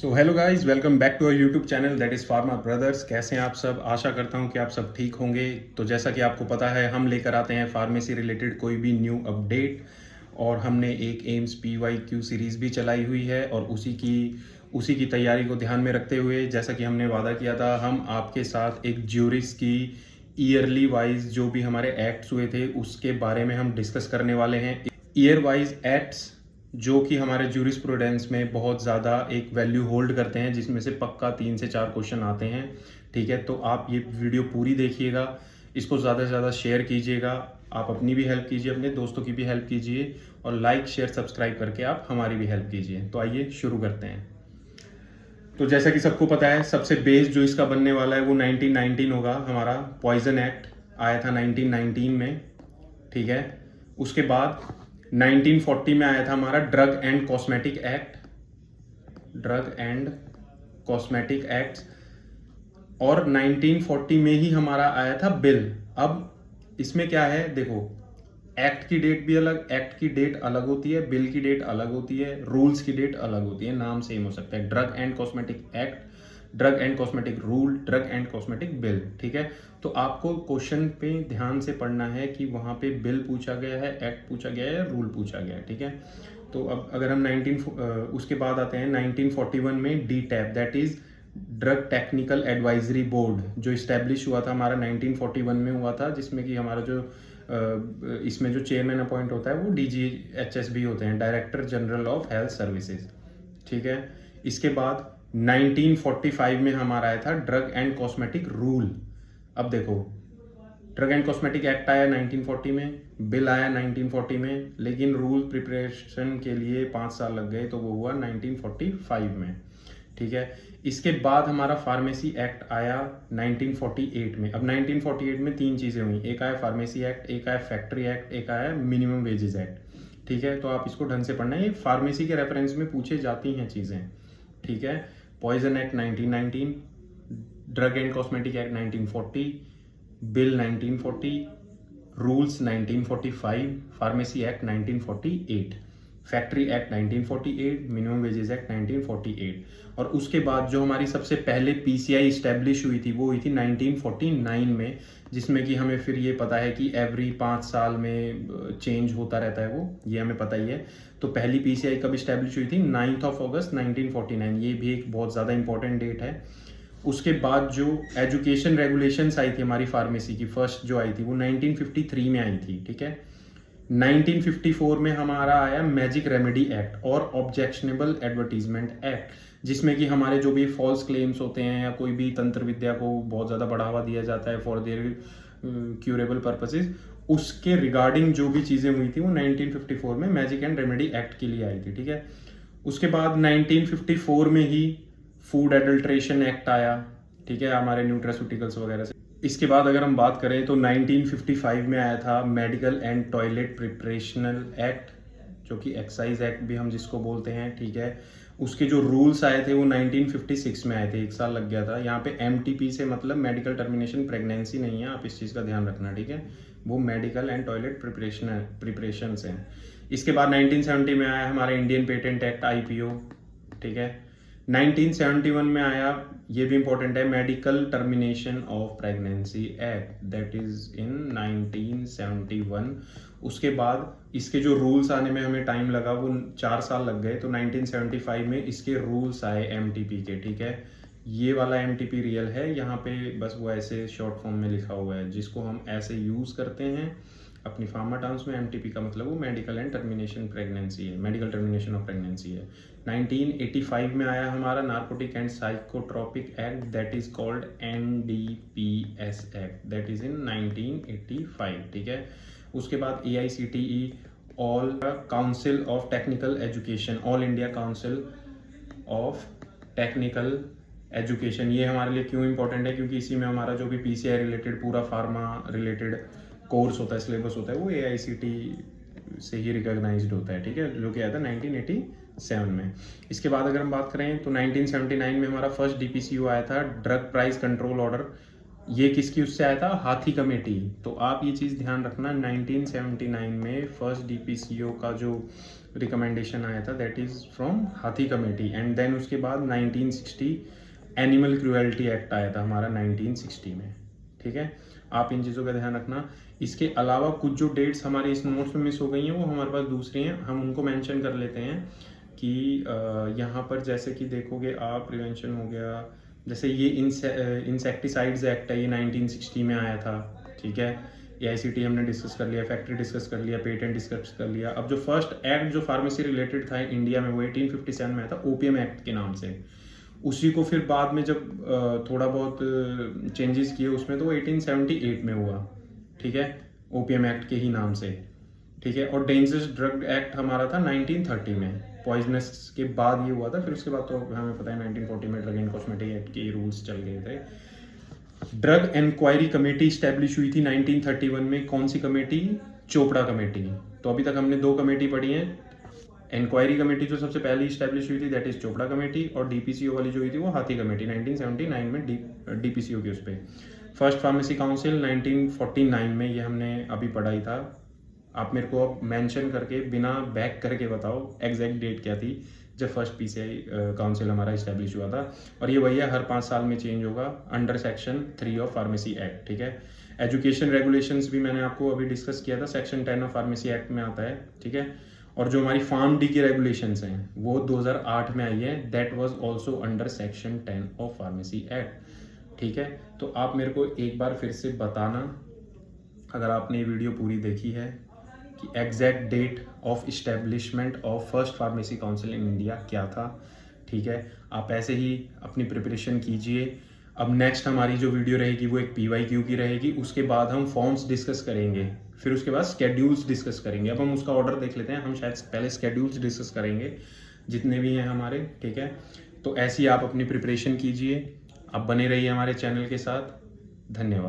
So hello guys, welcome back to our YouTube channel that is pharma brothers. कैसे हैं आप सब? आशा करता हूं कि आप सब ठीक होंगे। तो जैसा कि आपको पता है, हम लेकर आते हैं फार्मेसी रिलेटेड कोई भी न्यू अपडेट, और हमने एक एम्स PYQ सीरीज़ भी चलाई हुई है, और उसी की तैयारी को ध्यान में रखते हुए, जैसा कि हमने वादा किया था, हम आपके साथ एक ज्यूरिस की ईयरली वाइज जो भी हमारे एक्ट्स हुए थे उसके बारे में हम डिस्कस करने वाले हैं। ईयर वाइज एक्ट्स जो कि हमारे ज्यूरिस्प्रूडेंस में बहुत ज़्यादा एक वैल्यू होल्ड करते हैं, जिसमें से पक्का 3 से 4 क्वेश्चन आते हैं। ठीक है, तो आप ये वीडियो पूरी देखिएगा, इसको ज़्यादा से ज़्यादा शेयर कीजिएगा, आप अपनी भी हेल्प कीजिए, अपने दोस्तों की भी हेल्प कीजिए, और लाइक शेयर सब्सक्राइब करके आप हमारी भी हेल्प कीजिए। तो आइए शुरू करते हैं। तो जैसा कि सबको पता है, सबसे बेस जो इसका बनने वाला है वो 1919 होगा। हमारा पॉइजन एक्ट आया था 1919 में। ठीक है, उसके बाद 1940 में आया था हमारा ड्रग एंड कॉस्मेटिक एक्ट, और 1940 में ही हमारा आया था बिल। अब इसमें क्या है, देखो, एक्ट की डेट भी अलग, एक्ट की डेट अलग होती है, बिल की डेट अलग होती है, रूल्स की डेट अलग होती है, नाम सेम हो सकता है, drug and cosmetic act, drug and cosmetic rule, drug and cosmetic bill. ठीक है, तो आपको क्वेश्चन पे ध्यान से पढ़ना है कि वहाँ पे बिल पूछा गया है, एक्ट पूछा गया है, रूल पूछा गया है। ठीक है, तो अब अगर हम उसके बाद आते हैं 1941 में DTAB, that is drug technical advisory board, जो इस्टेब्लिश हुआ था हमारा 1941 में हुआ था, जिसमें कि हमारा जो इसमें जो चेयरमैन अपॉइंट होता है वो DGHS भी होते हैं, director general of health services. ठीक है, इसके बाद 1945 में हमारा आया था ड्रग एंड कॉस्मेटिक रूल। अब देखो, ड्रग एंड कॉस्मेटिक एक्ट आया 1940 में, बिल आया 1940 में, लेकिन रूल प्रिपरेशन के लिए 5 साल लग गए, तो वो हुआ 1945 में। ठीक है, इसके बाद हमारा फार्मेसी एक्ट आया 1948 में। अब 1948 में 3 चीज़ें हुई, एक आया फार्मेसी एक्ट, एक आया फैक्ट्री एक्ट, एक आया मिनिमम वेजेस एक्ट। ठीक है, तो आप इसको ढंग से पढ़ना है, ये फार्मेसी के रेफरेंस में पूछे जाती हैं चीज़ें। ठीक है, poison act 1919, drug and cosmetic act 1940, bill 1940, rules 1945, pharmacy act 1948, factory act 1948, minimum wages act 1948। और उसके बाद जो हमारी सबसे पहले PCI इस्टेब्लिश हुई थी वो हुई थी 1949 में, जिसमें कि हमें फिर ये पता है कि एवरी 5 साल में चेंज होता रहता है, वो ये हमें पता ही है। तो पहली PCI कब इस्टेब्लिश हुई थी? 9 अगस्त 1949, ये भी एक बहुत ज़्यादा इंपॉर्टेंट डेट है। उसके बाद जो एजुकेशन रेगुलेशंस आई थी हमारी फार्मेसी की, फर्स्ट जो आई थी वो 1953 में आई थी। ठीक है, 1954 में हमारा आया मैजिक रेमेडी एक्ट और ऑब्जेक्शनेबल एडवर्टीजमेंट एक्ट, जिसमें कि हमारे जो भी फॉल्स क्लेम्स होते हैं या कोई भी तंत्र विद्या को बहुत ज़्यादा बढ़ावा दिया जाता है फॉर देयर क्यूरेबल पर्पसेस, उसके रिगार्डिंग जो भी चीज़ें हुई थी वो 1954 में मैजिक एंड रेमेडी एक्ट के लिए आई थी। ठीक है, उसके बाद 1954 में ही फूड एडल्ट्रेशन एक्ट आया। ठीक है, हमारे न्यूट्रास्यूटिकल्स वगैरह से। इसके बाद अगर हम बात करें तो 1955 में आया था मेडिकल एंड टॉयलेट प्रिपरेशनल एक्ट, जो कि एक्साइज एक्ट भी हम जिसको बोलते हैं। ठीक है, उसके जो रूल्स आए थे वो 1956 में आए थे, 1 साल लग गया था। यहाँ पे MTP से मतलब मेडिकल टर्मिनेशन प्रेगनेंसी नहीं है, आप इस चीज़ का ध्यान रखना। ठीक है, वो मेडिकल एंड टॉयलेट प्रिपरेशन हैं। इसके बाद 1970 में आया हमारा इंडियन पेटेंट एक्ट, IPO। ठीक है, 1971 में आया, ये भी इंपॉर्टेंट है, medical termination of pregnancy act, that is in 1971। उसके बाद इसके जो रूल्स आने में हमें टाइम लगा, वो 4 साल लग गए, तो 1975 में इसके रूल्स आए MTP के। ठीक है, ये वाला MTP रियल है, यहाँ पे बस वो ऐसे शॉर्ट फॉर्म में लिखा हुआ है, जिसको हम ऐसे यूज़ करते हैं अपनी फार्मा टर्म्स में। MTP का मतलब वो मेडिकल एंड टर्मिनेशन प्रेगनेंसी है, मेडिकल टर्मिनेशन ऑफ प्रेगनेंसी है। 1985 में आया हमारा narcotic and psychotropic act, that is called NDPS act, that is in 1985। ठीक है, उसके बाद AICTE, all council of technical education, all India council of technical education, ये हमारे लिए क्यों इंपॉर्टेंट है? क्योंकि इसी में हमारा जो भी PCI रिलेटेड पूरा फार्मा रिलेटेड कोर्स होता है, सिलेबस होता है, वो AICTE से ही रिकॉग्नाइज्ड होता है। ठीक है, जो कि आया था 1987 में। इसके बाद अगर हम बात करें तो 1979 में हमारा फर्स्ट DPCO आया था, ड्रग प्राइस कंट्रोल ऑर्डर, ये किसकी उससे आया था, हाथी कमेटी। तो आप ये चीज़ ध्यान रखना, 1979 में फर्स्ट डीपीसीओ का जो रिकमेंडेशन आया था दैट इज़ फ्रॉम हाथी कमेटी। एंड देन उसके बाद 1960 एनिमल क्रूएल्टी एक्ट आया था हमारा 1960 में। ठीक है, आप इन चीज़ों का ध्यान रखना। इसके अलावा कुछ जो डेट्स हमारे इस नोट्स में मिस हो गई हैं वो हमारे पास दूसरी हैं, हम उनको मेंशन कर लेते हैं कि यहाँ पर जैसे कि देखोगे आप, प्रिवेंशन हो गया, जैसे ये इंसेक्टिसाइड्स एक्ट है, ये 1960 में आया था। ठीक है, ये ICT हमने डिस्कस कर लिया, फैक्ट्री डिस्कस कर लिया, पेटेंट डिस्कस कर लिया। अब जो फर्स्ट एक्ट जो फार्मेसी रिलेटेड था इंडिया में वो 1857 में आया था, ओपीएम एक्ट के नाम से। उसी को फिर बाद में जब थोड़ा बहुत चेंजेस किए उसमें तो वो 1878 में हुआ। ठीक है, ओपीएम एक्ट के ही नाम से। ठीक है, और डेंजरस ड्रग एक्ट हमारा था 1930 में, पॉइजनस के बाद ये हुआ था। फिर उसके बाद तो हमें पता है 1940 में ड्रग एंड कॉस्मेटिक एक्ट के रूल्स चल गए थे। ड्रग इंक्वायरी कमेटी स्टैब्लिश हुई थी 1931 में। कौन सी कमेटी? चोपड़ा कमेटी। तो अभी तक हमने दो कमेटी पढ़ी है। इंक्वायरी कमेटी जो सबसे पहले स्टैब्लिश हुई थी दैट इज चोपड़ा कमेटी, और डीपीसीओ वाली जो हुई थी वो हाथी कमेटी 1979 में डीपीसीओ के उस पर। फर्स्ट फार्मेसी काउंसिल 1949 में, ये हमने अभी पढ़ा ही था। आप मेरे को अब मेंशन करके बिना बैक करके बताओ एग्जैक्ट डेट क्या थी जब फर्स्ट पीसीआई काउंसिल हमारा इस्टेब्लिश हुआ था। और ये भैया हर 5 साल में चेंज होगा under section 3 of pharmacy act. ठीक है, एजुकेशन रेगुलेशंस भी मैंने आपको अभी डिस्कस किया था, सेक्शन 10 ऑफ फार्मेसी एक्ट में आता है। ठीक है, और जो हमारी फार्म डी की रेगुलेशंस हैं वो 2008 में आई है, that was also under section 10 of pharmacy act. ठीक है, तो आप मेरे को एक बार फिर से बताना अगर आपने ये वीडियो पूरी देखी है कि exact date of establishment of first pharmacy council in India क्या था। ठीक है, आप ऐसे ही अपनी प्रिपरेशन कीजिए। अब नेक्स्ट हमारी जो वीडियो रहेगी वो एक PYQ की रहेगी, उसके बाद हम फॉर्म्स डिस्कस करेंगे, फिर उसके बाद स्केड्यूल्स डिस्कस करेंगे। अब हम उसका ऑर्डर देख लेते हैं, हम शायद पहले स्केड्यूल्स डिस्कस करेंगे जितने भी हैं हमारे। ठीक है, तो ऐसी आप अपनी प्रिपरेशन कीजिए, आप बने रहिए हमारे चैनल के साथ। धन्यवाद।